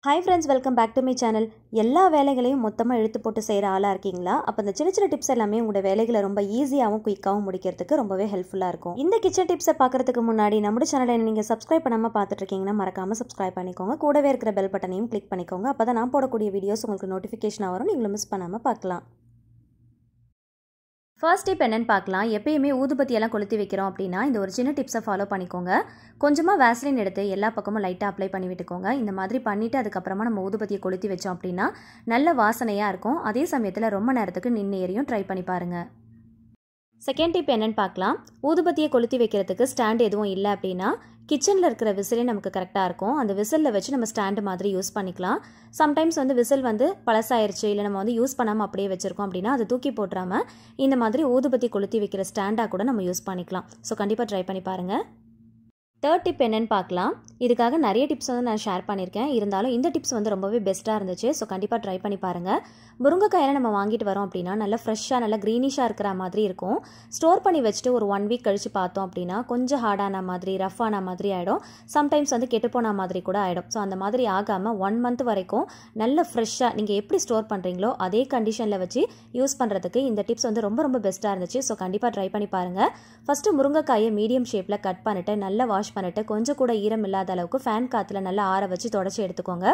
Hi friends, welcome back to my channel. எல்லா வேலைகளையும் மொத்தமா இழுத்து போட்டு செய்யற ஆளா இருக்கீங்களா? அப்ப இந்த சின்ன சின்ன டிப்ஸ் எல்லாமே உங்க வேலைகளை ரொம்ப ஈஸியாவும் குயிக்காவும் முடிக்கிறதுக்கு ரொம்பவே ஹெல்ப்ஃபுல்லா இருக்கும். இந்த கிச்சன் டிப்ஸை பார்க்கிறதுக்கு முன்னாடி நம்ம சேனலை நீங்க சப்ஸ்கிரைப் பண்ணாம பார்த்துட்டு இருக்கீங்கன்னா மறக்காம சப்ஸ்கிரைப் பண்ணிக்கோங்க. கூடவே இருக்கிற பெல் பட்டனையும் கிளிக் பண்ணிக்கோங்க. அப்பதான் நான் போடக்கூடிய வீடியோஸ் உங்களுக்கு நோட்டிஃபிகேஷன் வரும். நீங்களும் மிஸ் பண்ணாம பார்க்கலாம். ஃபர்ஸ்ட் டிப் என்னன்னு பார்க்கலாம். எப்பயுமே ஊதுபத்தி எல்லாம் கொளுத்தி வைக்கிறோம் அப்படின்னா இந்த ஒரு சின்ன டிப்ஸை ஃபாலோ பண்ணிக்கோங்க. கொஞ்சமாக வேஸ்லின் எடுத்து எல்லா பக்கமும் லைட்டாக அப்ளை பண்ணி விட்டுக்கோங்க. இந்த மாதிரி பண்ணிவிட்டு அதுக்கப்புறமா நம்ம ஊதுபத்தியை கொளுத்தி வச்சோம் அப்படின்னா நல்ல வாசனையாக இருக்கும். அதே சமயத்தில் ரொம்ப நேரத்துக்கு நின்று ஏறியும் ட்ரை பண்ணி பாருங்கள். செகண்ட் டிப் என்னன்னு பார்க்கலாம். ஊதுபத்தியை கொளுத்தி வைக்கிறதுக்கு ஸ்டாண்ட் எதுவும் இல்லை அப்படின்னா கிச்சனில் இருக்கிற விசிலே நமக்கு கரெக்டாக இருக்கும். அந்த விசிலில் வச்சு நம்ம ஸ்டாண்டு மாதிரி யூஸ் பண்ணிக்கலாம். சம்டைம்ஸ் விசில் பழசாயிருச்சு, இல்லை நம்ம யூஸ் பண்ணாமல் அப்படியே வச்சுருக்கோம் அப்படின்னா அதை தூக்கி போட்டுறாமல் இந்த மாதிரி ஊதுபத்தி கொளுத்தி வைக்கிற ஸ்டாண்டாக கூட நம்ம யூஸ் பண்ணிக்கலாம். ஸோ கண்டிப்பாக ட்ரை பண்ணி பாருங்கள். தேர்ட் டிப் என்னன்னு பார்க்கலாம். இதுக்காக நிறைய டிப்ஸ் நான் ஷேர் பண்ணியிருக்கேன். இருந்தாலும் இந்த டிப்ஸ் ரொம்பவே பெஸ்ட்டாக இருந்துச்சு. ஸோ கண்டிப்பாக ட்ரை பண்ணி பாருங்கள். முருங்கைக்காயெல்லாம் நம்ம வாங்கிட்டு வரோம் அப்படின்னா நல்லா ஃப்ரெஷ்ஷாக நல்லா க்ரீனிஷாக இருக்கிற மாதிரி இருக்கும். ஸ்டோர் பண்ணி வச்சுட்டு ஒரு 1 வீக் கழித்து பார்த்தோம் அப்படின்னா கொஞ்சம் ஹார்டான மாதிரி ரஃப்பான மாதிரி ஆகிடும். சம்டைம்ஸ் கெட்டுப்போன மாதிரி கூட ஆகிடும். ஸோ அந்த மாதிரி ஆகாமல் 1 மந்த் வரைக்கும் நல்ல ஃப்ரெஷ்ஷாக நீங்கள் எப்படி ஸ்டோர் பண்ணுறீங்களோ அதே கண்டிஷனில் வச்சு யூஸ் பண்ணுறதுக்கு இந்த டிப்ஸ் ரொம்ப ரொம்ப பெஸ்ட்டாக இருந்துச்சு. ஸோ கண்டிப்பாக ட்ரை பண்ணி பாருங்கள். ஃபஸ்ட்டு முருங்கைக்காயை மீடியம் ஷேப்பில் கட் பண்ணிவிட்டு நல்லா வாஷ் பண்ணிட்டு கொஞ்சம் கூட ஈரம் இல்லாத அளவுக்கு ஃபேன் காத்துல நல்லா ஆற வச்சு தொடச்சி எடுத்துக்கோங்க.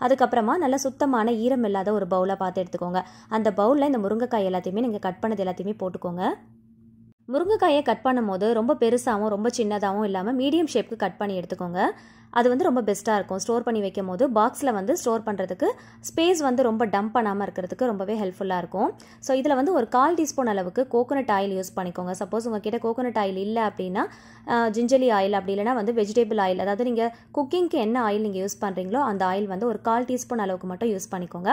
அதுக்கப்புறமா நல்லா சுத்தமான ஈரம் இல்லாத ஒரு பவுலை பார்த்து எடுத்துக்கோங்க. அந்த பவுலில் இந்த முருங்கைக்காய் எல்லாத்தையுமே நீங்கள் கட் பண்ணது எல்லாத்தையுமே போட்டுக்கோங்க. முருங்கைக்காயை கட் பண்ணும் போது ரொம்ப பெருசாகவும் ரொம்ப சின்னதாகவும் இல்லாமல் மீடியம் ஷேப்புக்கு கட் பண்ணி எடுத்துக்கோங்க. அது ரொம்ப பெஸ்ட்டாக இருக்கும். ஸ்டோர் பண்ணி வைக்கும் போது பாக்ஸில் ஸ்டோர் பண்ணுறதுக்கு ஸ்பேஸ் ரொம்ப டம்ப் பண்ணாமல் இருக்கிறதுக்கு ரொம்பவே ஹெல்ப்ஃபுல்லாக இருக்கும். ஸோ இதில் ஒரு 1/4 டீஸ்பூன் அளவுக்கு கோகோனட் ஆயில் யூஸ் பண்ணிக்கோங்க. சப்போஸ் உங்ககிட்ட கோகோனட் ஆயில் இல்லை அப்படின்னா ஜிஞ்சலி ஆயில், அப்படி இல்லைனா வெஜிடபிள் ஆயில், அதாவது நீங்கள் குக்கிங்க்கு என்ன ஆயில் நீங்கள் யூஸ் பண்ணுறீங்களோ அந்த ஆயில் ஒரு 1/4 டீஸ்பூன் அளவுக்கு மட்டும் யூஸ் பண்ணிக்கோங்க.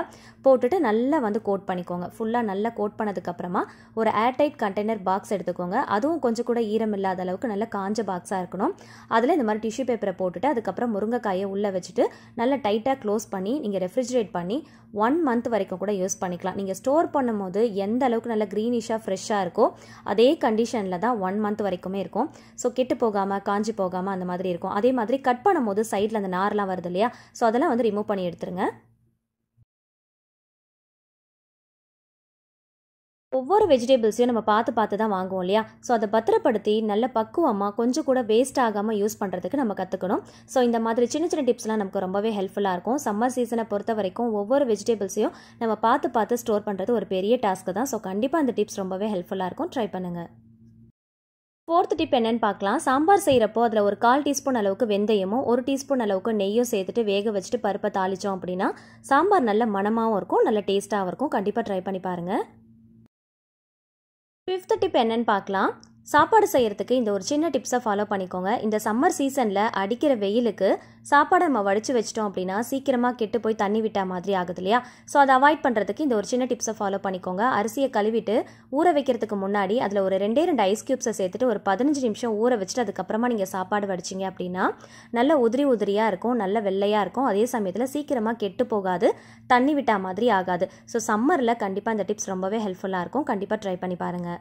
போட்டுட்டு நல்லா கோட் பண்ணிக்கோங்க. ஃபுல்லாக நல்லா கோட் பண்ணதுக்கப்புறமா ஒரு ஏர்டைட் கண்டெய்னர் பாக்ஸ் எடுத்துக்கோங்க. அதுவும் கொஞ்சம் கூட ஈரம் இல்லாத அளவுக்கு நல்லா காஞ்ச பாக்ஸாக இருக்கணும். அதில் இந்த மாதிரி டிஷ்யூ பேப்பரை போட்டுட்டு அதுக்கப்புறம் முருங்கைக்காயை உள்ளே வச்சுட்டு நல்லா டைட்டாக க்ளோஸ் பண்ணி நீங்கள் ரெஃப்ரிஜரேட் பண்ணி 1 மந்த் வரைக்கும் கூட யூஸ் பண்ணிக்கலாம். நீங்கள் ஸ்டோர் பண்ணும் போது எந்த அளவுக்கு நல்லா க்ரீனிஷாக ஃப்ரெஷ்ஷாக இருக்கோ அதே கண்டிஷனில் தான் 1 மந்த் வரைக்குமே இருக்கும். ஸோ கெட்டு போகாமல் காஞ்சி போகாமல் அந்த மாதிரி இருக்கும். அதே மாதிரி கட் பண்ணும் போது சைடில் அந்த நார்லாம் வருது இல்லையா, ஸோ அதெல்லாம் ரிமூவ் பண்ணி எடுத்துருங்க. ஒவ்வொரு வெஜிடபிள்ஸையும் நம்ம பார்த்து தான் வாங்குவோம் இல்லையா. ஸோ அதை பத்திரப்படுத்தி நல்ல பக்குவமாக கொஞ்சம் கூட வேஸ்ட் ஆகாமல் யூஸ் பண்ணுறதுக்கு நம்ம கற்றுக்கணும். ஸோ இந்த மாதிரி சின்ன சின்ன டிப்ஸ்லாம் நமக்கு ரொம்பவே ஹெல்ப்ஃபுல்லாக இருக்கும். சம்மர் சீசனை பொறுத்த வரைக்கும் ஒவ்வொரு வெஜிடபிள்ஸையும் நம்ம பார்த்து ஸ்டோர் பண்ணுறது ஒரு பெரிய டாஸ்க்கு தான். ஸோ கண்டிப்பாக அந்த டிப்ஸ் ரொம்பவே ஹெல்ப்ஃபுல்லாக இருக்கும். ட்ரை பண்ணுங்கள். ஃபோர்த் டிப் என்னன்னு பார்க்கலாம். சாம்பார் செய்கிறப்போ அதில் ஒரு 1/4 டீஸ்பூன் அளவுக்கு வெந்தயமும் 1 டீஸ்பூன் அளவுக்கு நெய்யும் சேர்த்துட்டு வேக வச்சுட்டு பருப்பை தாளித்தோம் அப்படின்னா சாம்பார் நல்ல மணமாகவும் இருக்கும், நல்ல டேஸ்ட்டாகவும் இருக்கும். கண்டிப்பாக ட்ரை பண்ணி பாருங்கள். 5th டிப் என்னன்னு பார்க்கலாம். சாப்பாடு செய்கிறதுக்கு இந்த ஒரு சின்ன டிப்ஸை ஃபாலோ பண்ணிக்கோங்க. இந்த சம்மர் சீசனில் அடிக்கிற வெயிலுக்கு சாப்பாடை நம்ம வடித்து வச்சிட்டோம் அப்படின்னா சீக்கிரமாக கெட்டு போய் தண்ணி விட்டா மாதிரி ஆகுது இல்லையா. ஸோ அதை அவாய்ட் பண்ணுறதுக்கு இந்த ஒரு சின்ன டிப்ஸை ஃபாலோ பண்ணிக்கோங்க. அரிசியை கழுவிட்டு ஊற வைக்கிறதுக்கு முன்னாடி அதில் ஒரு 2 ஐஸ் க்யூப்ஸை சேர்த்துட்டு ஒரு 15 நிமிஷம் ஊற வச்சுட்டு அதுக்கப்புறமா நீங்கள் சாப்பாடு வடிச்சிங்க அப்படின்னா நல்ல உதிரியாக இருக்கும், நல்ல வெள்ளையாக இருக்கும். அதே சமயத்தில் சீக்கிரமாக கெட்டு போகாது, தண்ணி விட்டா மாதிரி ஆகாது. ஸோ சம்மரில் கண்டிப்பாக இந்த டிப்ஸ் ரொம்பவே ஹெல்ப்ஃபுல்லாக இருக்கும். கண்டிப்பாக ட்ரை பண்ணி பாருங்கள்.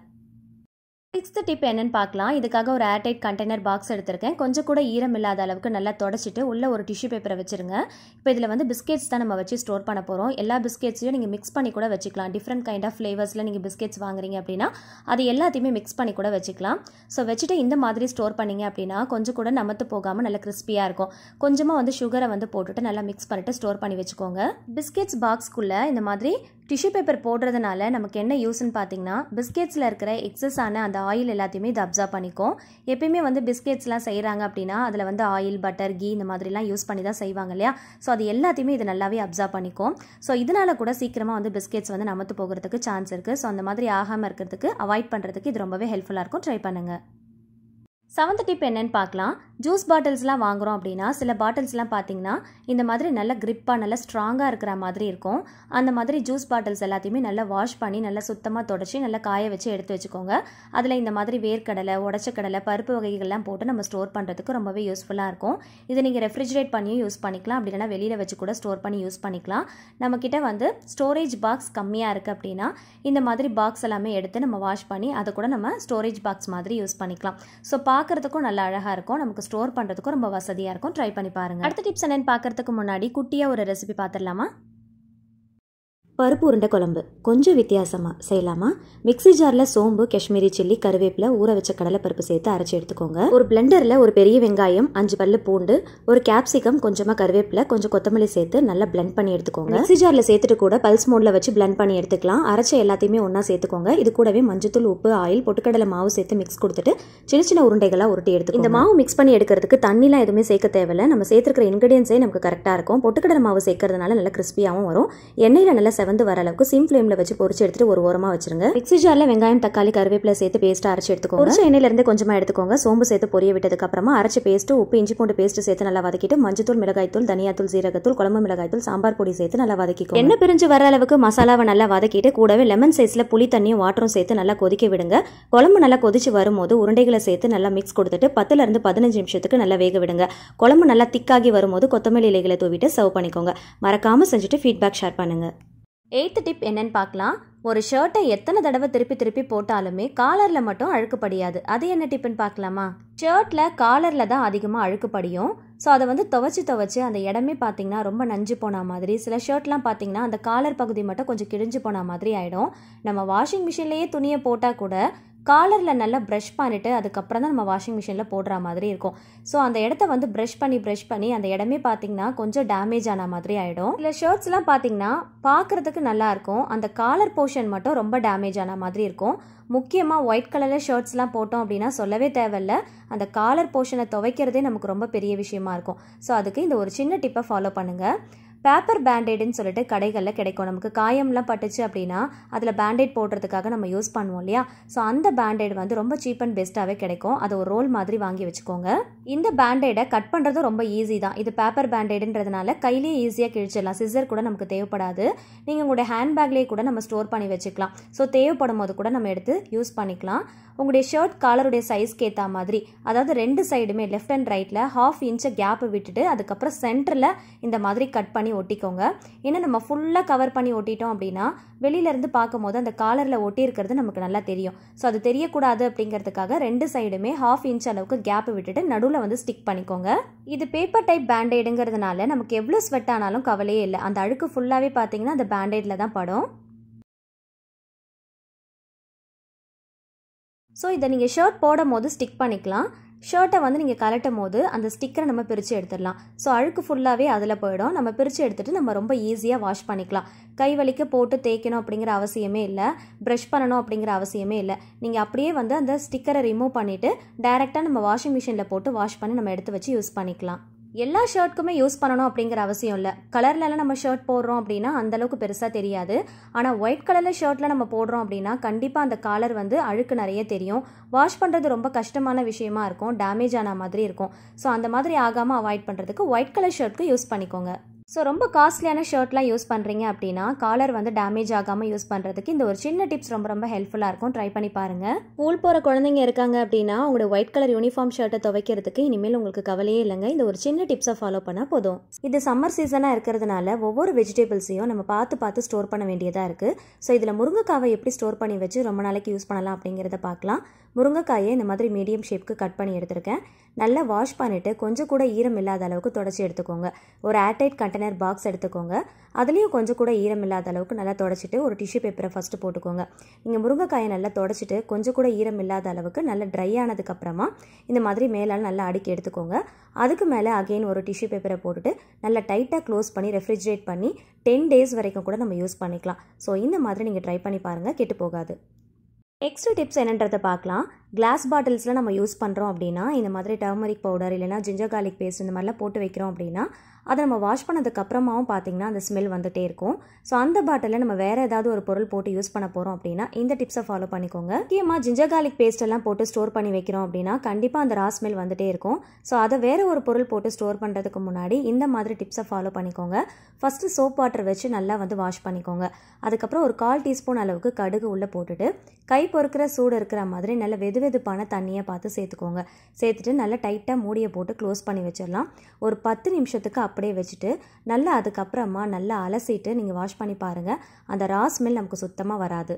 6th டிப் என்னன்னு பார்க்கலாம். இதுக்காக ஒரு ஏர்டைட் கண்டெய்னர் பாக்ஸ் எடுத்திருக்கேன். கொஞ்சம் கூட ஈரம் இல்லாத அளவுக்கு நல்லா தொடச்சிட்டு உள்ள ஒரு டிஷ்யூ பேப்பரை வச்சிருங்க. இப்போ இதில் பிஸ்கெட்ஸ் தான் நம்ம வச்சு ஸ்டோர் பண்ண போகிறோம். எல்லா பிஸ்கெட்ஸையும் நீங்கள் மிக்ஸ் பண்ணி கூட வச்சுக்கலாம். டிஃப்ரெண்ட் கைண்ட் ஆஃப் ஃப்ளேவர்ஸில் நீங்கள் பிஸ்கெட்ஸ் வாங்குறீங்க அப்படின்னா அது எல்லாத்தையுமே மிக்ஸ் பண்ணி கூட வச்சுக்கலாம். ஸோ வச்சுட்டு இந்த மாதிரி ஸ்டோர் பண்ணிங்க அப்படின்னா கொஞ்சம் கூட நமத்து போகாமல் நல்லா கிறிஸ்பியாக இருக்கும். கொஞ்சமாக சுகரை போட்டுட்டு நல்லா மிக்ஸ் பண்ணிட்டு ஸ்டோர் பண்ணி வச்சுக்கோங்க. பிஸ்கெட்ஸ் பாக்ஸ்க்குள்ளே இந்த மாதிரி டிஷ்யூ பேப்பர் போடுறதுனால நமக்கு என்ன யூஸ்ன்னு பார்த்தீங்கன்னா பிஸ்கெட்ஸில் இருக்கிற எக்ஸஸ் ஆன அந்த ஆயில் எல்லாத்தையுமே இது அப்சர்வ் பண்ணிக்கும். எப்பயுமே பிஸ்கெட்ஸ்லாம் செய்கிறாங்க அப்படின்னா அதில் ஆயில், பட்டர், கீ இந்த மாதிரிலாம் யூஸ் பண்ணி தான் செய்வாங்க இல்லையா. ஸோ அது எல்லாத்தையுமே இது நல்லாவே அப்சர்வ் பண்ணிக்கும். ஸோ இதனால கூட சீக்கிரமாக பிஸ்கெட்ஸ் நமத்து போகிறதுக்கு சான்ஸ் இருக்குது. ஸோ அந்த மாதிரி ஆகாமல் இருக்கிறதுக்கு அவாய்ட் பண்ணுறதுக்கு இது ரொம்பவே ஹெல்ப்ஃபுல்லாக இருக்கும். ட்ரை பண்ணுங்கள். 7th டிப் என்னன்னு பார்க்கலாம். ஜூஸ் பாட்டில்ஸ்லாம் வாங்குகிறோம் அப்படின்னா சில பாட்டில்ஸ்லாம் பார்த்தீங்கன்னா இந்த மாதிரி நல்ல கிரிப்பாக நல்ல ஸ்ட்ராங்காக இருக்கிற மாதிரி இருக்கும். அந்த மாதிரி ஜூஸ் பாட்டில்ஸ் எல்லாத்தையுமே நல்லா வாஷ் பண்ணி நல்லா சுத்தமாக தொடச்சி நல்லா காய வச்சு எடுத்து வச்சுக்கோங்க. அதில் இந்த மாதிரி வேர்க்கடலை, உடச்சக்கடலை, பருப்பு வகைகள்லாம் போட்டு நம்ம ஸ்டோர் பண்ணுறதுக்கு ரொம்பவே யூஸ்ஃபுல்லாக இருக்கும். இதை நீங்கள் ரெஃப்ரிஜரேட் பண்ணியும் யூஸ் பண்ணிக்கலாம், அப்படி இல்லைனா வெளியில் வச்சு கூட ஸ்டோர் பண்ணி யூஸ் பண்ணிக்கலாம். நம்மக்கிட்ட ஸ்டோரேஜ் பாக்ஸ் கம்மியாக இருக்குது அப்படின்னா இந்த மாதிரி பாக்ஸ் எல்லாமே எடுத்து நம்ம வாஷ் பண்ணி அதை கூட நம்ம ஸ்டோரேஜ் பாக்ஸ் மாதிரி யூஸ் பண்ணிக்கலாம். ஸோ பார்க்கறதுக்கும் நல்ல அழகாக இருக்கும், நமக்கு ஸ்டோர் பண்ணுறதுக்கும் ரொம்ப வசதியாக இருக்கும். ட்ரை பண்ணி பாருங்கள். அடுத்த டிப்ஸ் என்னென்னு பார்க்கறதுக்கு முன்னாடி குட்டியாக ஒரு ரெசிபி பார்த்துடலாமா? பருப்பு உருண்டை குழம்பு கொஞ்சம் வித்தியாசமாக செய்யலாமா? மிக்ஸி ஜாரில் சோம்பு, காஷ்மீரி சில்லி, கருவேப்பிலை, ஊற வச்ச கடலைப்பருப்பு சேர்த்து அரைச்சி எடுத்துக்கோங்க. ஒரு பிளெண்டரில் ஒரு பெரிய வெங்காயம், 5 பல்லு பூண்டு, ஒரு கேப்சிகம், கொஞ்சமாக கருவேப்பிலை, கொஞ்சம் கொத்தமல்லி சேர்த்து நல்லா பிளெண்ட் பண்ணி எடுத்துக்கோங்க. மிக்ஸி ஜாரில் சேர்த்துட்டு கூட பல்ஸ் மோடில் வச்சு பிளெண்ட் பண்ணி எடுத்துக்கலாம். அரைச்ச எல்லாத்தையுமே ஒன்றா சேர்த்துக்கோங்க. இது கூடவே மஞ்சத்தூள், உப்பு, ஆயில், பொட்டுக்கடலை மாவு சேர்த்து மிக்ஸ் கொடுத்துட்டு சின்ன சின்ன உருண்டைகளாக உருட்டி எடுத்துக்கோங்க. இந்த மாவு மிக்ஸ் பண்ணி எடுக்கிறதுக்கு தண்ணிலாம் எதுவுமே சேர்க்க தேவையில்லை. நம்ம சேர்த்துக்கிற இன்கிரியன்ஸே நமக்கு கரெக்டாக இருக்கும். பொட்டுக்கடலை மாவு சேர்க்கறதுனால நல்லா கிறிஸ்பியாகவும் வரும். எண்ணெயில் நல்லா செவந்து வர அளவுக்கு சிம் ஃப்ளேம்ல வச்சு பொரிச்சு எடுத்துட்டு ஒரு ஓரமா வச்சிருங்க. மிக்ஸி ஜார்ல வெங்காயம், தக்காளி, கருவேப்பிலை சேர்த்து பேஸ்ட் அரைச்சு எடுத்துக்கோங்க. பொரிச்ச எண்ணெயில இருந்து கொஞ்சமா எடுத்துக்கோங்க. சோம்பு சேர்த்து பொரிய விட்டதுக்கு அப்புறமா அரைச்ச பேஸ்ட், உப்பு, இஞ்சி பூண்டு பேஸ்ட் சேர்த்து நல்லா வதக்கிட்டு மஞ்சத்தூள், மிளகாய்த்தூள், தனியாத்தூள், சீரகத்தூள், குழம்பு மிளகாய்த்தூள், சாம்பார் பொடி சேர்த்து நல்லா வதக்கிக்கோங்க. எண்ணெய் பிரிஞ்சு வர அளவுக்கு மசாலாவை நல்லா வதக்கிட்டு கூடவே லெமன் சைஸ்ல புளி தண்ணியும் வாட்டரும் சேர்த்து நல்லா கொதிக்க விடுங்க. குழம்பு நல்லா கொதிச்சு வரும்போது உருண்டைகளை சேர்த்து நல்லா மிக்ஸ் கொடுத்துட்டு 10 இருந்து 15 நிமிஷத்துக்கு நல்லா வேக விடுங்க. குழம்பு நல்லா திக்காகி வரும்போது கொத்தமல்லி இலைகளை தூவிட்டு சர்வ் பண்ணிக்கோங்க. மறக்காம செஞ்சுட்டு ஃபீட்பேக் ஷேர் பண்ணுங்க. 8th டிப் என்னன்னு பார்க்கலாம். ஒரு ஷர்ட்டை எத்தனை தடவை திருப்பி திருப்பி போட்டாலுமே காலரில் மட்டும் அழுக்கு படியாது. அது என்ன டிப்புன்னு பார்க்கலாமா? ஷர்ட்டில் காலரில் தான் அதிகமாக அழுக்கு படியும். ஸோ அதை துவைச்சி அந்த இடமே பார்த்தீங்கன்னா ரொம்ப நஞ்சு போன மாதிரி, சில ஷர்ட்லாம் பார்த்தீங்கன்னா அந்த காலர் பகுதி மட்டும் கொஞ்சம் கிழிஞ்சு போன மாதிரி ஆகிடும். நம்ம வாஷிங் மிஷின்லேயே துணியை போட்டால் கூட காலரில் நல்லா ப்ரஷ் பண்ணிவிட்டு அதுக்கப்புறம் தான் நம்ம வாஷிங் மிஷினில் போடுற மாதிரி இருக்கும். ஸோ அந்த இடத்த ப்ரஷ் பண்ணி அந்த இடமே பார்த்தீங்கன்னா கொஞ்சம் டேமேஜ் ஆன மாதிரி ஆகிடும். இல்லை ஷர்ட்ஸ்லாம் பார்த்தீங்கன்னா பார்க்குறதுக்கு நல்லாயிருக்கும், அந்த காலர் போர்ஷன் மட்டும் ரொம்ப டேமேஜ் ஆன மாதிரி இருக்கும். முக்கியமாக ஒயிட் கலரில் ஷர்ட்ஸ்லாம் போட்டோம் அப்படின்னா சொல்லவே தேவையில்ல, அந்த காலர் போர்ஷனை துவைக்கிறதே நமக்கு ரொம்ப பெரிய விஷயமா இருக்கும். ஸோ அதுக்கு இந்த ஒரு சின்ன டிப்பை ஃபாலோ பண்ணுங்கள். பேப்பர் பேண்டேடுன்னு சொல்லிட்டு கடைகளில் கிடைக்கும். நமக்கு காயம்லாம் பட்டுச்சு அப்படின்னா அதில் பேண்டேட் போடுறதுக்காக நம்ம யூஸ் பண்ணுவோம் இல்லையா? ஸோ அந்த பேண்டேட் ரொம்ப சீப் அண்ட் பெஸ்ட்டாகவே கிடைக்கும். அதை ஒரு ரோல் மாதிரி வாங்கி வச்சுக்கோங்க. இந்த பேண்டேடை கட் பண்ணுறதும் ரொம்ப ஈஸி தான். இது பேப்பர் பேண்டேடுன்றதுனால கையிலேயே ஈஸியாக கிழிச்சிடலாம். சிசர் கூட நமக்கு தேவைப்படாது. நீங்கள் உங்களுடைய ஹேண்ட்பேக்லேயே கூட நம்ம ஸ்டோர் பண்ணி வச்சுக்கலாம். ஸோ தேவைப்படும் போது கூட நம்ம எடுத்து யூஸ் பண்ணிக்கலாம். உங்களுடைய ஷர்ட் காலருடைய சைஸ்க்கு ஏற்ற மாதிரி, அதாவது 2 சைடுமே லெஃப்ட் அண்ட் ரைட்டில் 1/2 இன்ச் கேப் விட்டுட்டு அதுக்கப்புறம் சென்டரில் இந்த மாதிரி கட் பண்ணி ஒட்டிக்கோங்க. ஏன்னா நம்ம ஃபுல்லாக கவர் பண்ணி ஒட்டிட்டோம் அப்படின்னா வெளியிலேருந்து பார்க்கும் போது அந்த காலரில் ஒட்டி இருக்கிறது நமக்கு நல்லா தெரியும். ஸோ அது தெரியக்கூடாது அப்படிங்கிறதுக்காக 2 சைடுமே 1/2 இன்ச் அளவுக்கு கேப் விட்டுட்டு நடுவில் ஸ்டிக் பண்ணிக்கோங்க. இது பேப்பர் டைப் பேண்டேடுங்கிறதுனால நமக்கு எவ்வளோ ஸ்வெட் ஆனாலும் கவலையே இல்லை. அந்த அழுக்கு ஃபுல்லாகவே பார்த்தீங்கன்னா அந்த பேண்டேடில் தான் படும். ஸோ இதை நீங்கள் ஷர்ட் போடும் போது ஸ்டிக் பண்ணிக்கலாம். ஷர்ட்டை நீங்கள் கலட்டும் போது அந்த ஸ்டிக்கரை நம்ம பிரித்து எடுத்துடலாம். ஸோ அழுக்கு ஃபுல்லாகவே அதில் போயிடும். நம்ம பிரித்து எடுத்துகிட்டு நம்ம ரொம்ப ஈஸியாக வாஷ் பண்ணிக்கலாம். கை வலிக்க போட்டு தேய்க்கணும் அப்படிங்கிற அவசியமே இல்லை, ப்ரஷ் பண்ணணும் அப்படிங்கிற அவசியமே இல்லை. நீங்கள் அப்படியே அந்த ஸ்டிக்கரை ரிமூவ் பண்ணிவிட்டு டைரெக்டாக நம்ம வாஷிங் மிஷினில் போட்டு வாஷ் பண்ணி நம்ம எடுத்து வச்சு யூஸ் பண்ணிக்கலாம். எல்லா ஷர்ட்டுக்குமே யூஸ் பண்ணணும் அப்படிங்கிற அவசியம் இல்லை. கலர்லலாம் நம்ம ஷர்ட் போடுறோம் அப்படின்னா அந்தளவுக்கு பெருசாக தெரியாது. ஆனால் ஒயிட் கலரில் ஷர்ட்டில் நம்ம போடுறோம் அப்படின்னா கண்டிப்பாக அந்த காலர் அழுக்கு நிறைய தெரியும். வாஷ் பண்ணுறது ரொம்ப கஷ்டமான விஷயமா இருக்கும், டேமேஜ் ஆன மாதிரி இருக்கும். ஸோ அந்த மாதிரி ஆகாமல் அவாய்ட் பண்ணுறதுக்கு ஒயிட் கலர் ஷர்ட்க்கு யூஸ் பண்ணிக்கோங்க. ஸோ ரொம்ப காஸ்ட்லியான ஷர்ட்லாம் யூஸ் பண்ணுறீங்க அப்படின்னா காலர் டேமேஜ் ஆகாமல் யூஸ் பண்ணுறதுக்கு இந்த ஒரு சின்ன டிப்ஸ் ரொம்ப ஹெல்ப்ஃபுல்லாக இருக்கும். ட்ரை பண்ணி பாருங்கள். ஸ்கூல் போகிற குழந்தைங்க இருக்காங்க அப்படின்னா உங்களோட ஒயிட் கலர் யூனிஃபார்ம் ஷர்ட்டை துவைக்கிறதுக்கு இனிமேல் உங்களுக்கு கவலையே இல்லைங்க. இந்த ஒரு சின்ன டிப்ஸை ஃபாலோ பண்ணால் போதும். இது சம்மர் சீசனாக இருக்கிறதுனால ஒவ்வொரு வெஜிடபிள்ஸையும் நம்ம பார்த்து ஸ்டோர் பண்ண வேண்டியதாக இருக்குது. ஸோ இதில் முருங்கைக்காவை எப்படி ஸ்டோர் பண்ணி வச்சு ரொம்ப நாளைக்கு யூஸ் பண்ணலாம் அப்படிங்கிறத பார்க்கலாம். முருங்கைக்காயை இந்த மாதிரி மீடியம் ஷேப்க்கு கட் பண்ணி எடுத்துருக்கேன். நல்லா வாஷ் பண்ணிவிட்டு கொஞ்சம் கூட ஈரம் இல்லாத அளவுக்கு தொடச்சி எடுத்துக்கோங்க. ஒரு ஏர்டைட் கண்டெய்னர் பாக்ஸ் எடுத்துக்கோங்க. அதுலேயும் கொஞ்சம் கூட ஈரம் இல்லாத அளவுக்கு நல்லா தொடச்சிட்டு ஒரு டிஷ்யூ பேப்பரை ஃபஸ்ட்டு போட்டுக்கோங்க. நீங்கள் முருங்கைக்காயை நல்லா தொடச்சிட்டு கொஞ்சம் கூட ஈரம் இல்லாத அளவுக்கு நல்லா ட்ரை ஆனதுக்கப்புறமா இந்த மாதிரி மேலால் நல்லா அடுக்கி எடுத்துக்கோங்க. அதுக்கு மேலே அகெயின் ஒரு டிஷ்யூ பேப்பரை போட்டுட்டு நல்லா டைட்டாக க்ளோஸ் பண்ணி ரெஃப்ரிஜரேட் பண்ணி 10 days வரைக்கும் கூட நம்ம யூஸ் பண்ணிக்கலாம். ஸோ இந்த மாதிரி நீங்கள் ட்ரை பண்ணி பாருங்கள், கெட்டு போகாது. எக்ஸ்ட்ரா டிப்ஸ் என்னன்றதை பார்க்கலாம். கிளாஸ் பாட்டில்ஸில் நம்ம யூஸ் பண்ணுறோம் அப்படின்னா இந்த மாதிரி டர்மரிக் பவுடர் இல்லைனா ஜிஞ்சர் கார்லிக் பேஸ்ட் இந்த மாதிரிலாம் போட்டு வைக்கிறோம் அப்படின்னா அதை நம்ம வாஷ் பண்ணதுக்கப்புறமாவும் பார்த்தீங்கன்னா அந்த ஸ்மெல் வந்துகிட்டே இருக்கும். ஸோ அந்த பாட்டிலில் நம்ம வேறு ஏதாவது ஒரு பொருள் போட்டு யூஸ் பண்ண போகிறோம் அப்படின்னா இந்த டிப்ஸை ஃபாலோ பண்ணிக்கோங்க. முக்கியமாக ஜிஞ்சர் கார்லிக் பேஸ்ட் எல்லாம் போட்டு ஸ்டோர் பண்ணி வைக்கிறோம் அப்படின்னா கண்டிப்பாக அந்த ரா ஸ்மெல் வந்துகிட்டே இருக்கும். ஸோ அதை வேறு ஒரு பொருள் போட்டு ஸ்டோர் பண்ணுறதுக்கு முன்னாடி இந்த மாதிரி டிப்ஸை ஃபாலோ பண்ணிக்கோங்க. ஃபஸ்ட்டு சோப் வாட்டர் வச்சு நல்லா வாஷ் பண்ணிக்கோங்க. அதுக்கப்புறம் ஒரு 1/4 டீஸ்பூன் அளவுக்கு கடுகு உள்ளே போட்டுட்டு கை பொறுக்கிற சூடு இருக்கிற மாதிரி நல்ல வெதுவெதுப்பான தண்ணியை பார்த்து சேர்த்துக்கோங்க. சேர்த்துட்டு நல்லா டைட்டாக மூடியை போட்டு க்ளோஸ் பண்ணி வச்சிடலாம். ஒரு 10 நிமிஷத்துக்கு அப்படியே வச்சுட்டு நல்லா அதுக்கப்புறமா நல்லா அலசிட்டு நீங்கள் வாஷ் பண்ணி பாருங்கள். அந்த ரா ஸ்மெல் நமக்கு சுத்தமாக வராது.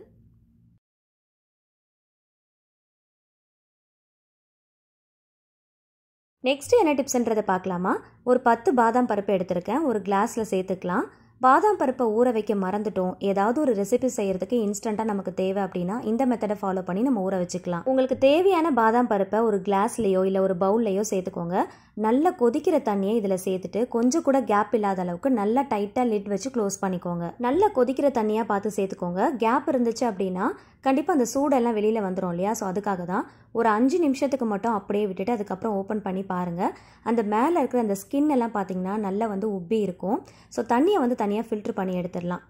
நெக்ஸ்ட் என்ன டிப்ஸ்ன்றதை பார்க்கலாமா? ஒரு 10 பாதாம் பருப்பு எடுத்திருக்கேன், ஒரு கிளாஸில் சேர்த்துக்கலாம். பாதாம் பருப்பை ஊற வைக்க மறந்துட்டோம், ஏதாவது ஒரு ரெசிபி செய்யறதுக்கு இன்ஸ்டண்ட்டாக நமக்கு தேவை அப்படின்னா இந்த மெத்தடை ஃபாலோ பண்ணி நம்ம ஊற வச்சுக்கலாம். உங்களுக்கு தேவையான பாதாம் பருப்பை ஒரு கிளாஸ்லேயோ இல்லை ஒரு பவுல்லையோ சேர்த்துக்கோங்க. நல்லா கொதிக்கிற தண்ணியை இதில் சேர்த்துட்டு கொஞ்சம் கூட கேப் இல்லாத அளவுக்கு நல்லா டைட்டாக லிட் வச்சு க்ளோஸ் பண்ணிக்கோங்க. நல்லா கொதிக்கிற தண்ணியாக பார்த்து சேர்த்துக்கோங்க. கேப் இருந்துச்சு அப்படின்னா கண்டிப்பாக அந்த சூடெல்லாம் வெளியில் வந்துடும் இல்லையா? ஸோ அதுக்காக தான் ஒரு 5 நிமிஷத்துக்கு மட்டும் அப்படியே விட்டுட்டு அதுக்கப்புறம் ஓப்பன் பண்ணி பாருங்கள். அந்த மேலே இருக்கிற அந்த ஸ்கின் எல்லாம் பார்த்தீங்கன்னா நல்லா வந்து உப்பி இருக்கும். ஸோ தண்ணியை வந்து தனியாக ஃபில்ட்ரு பண்ணி எடுத்துடலாம்.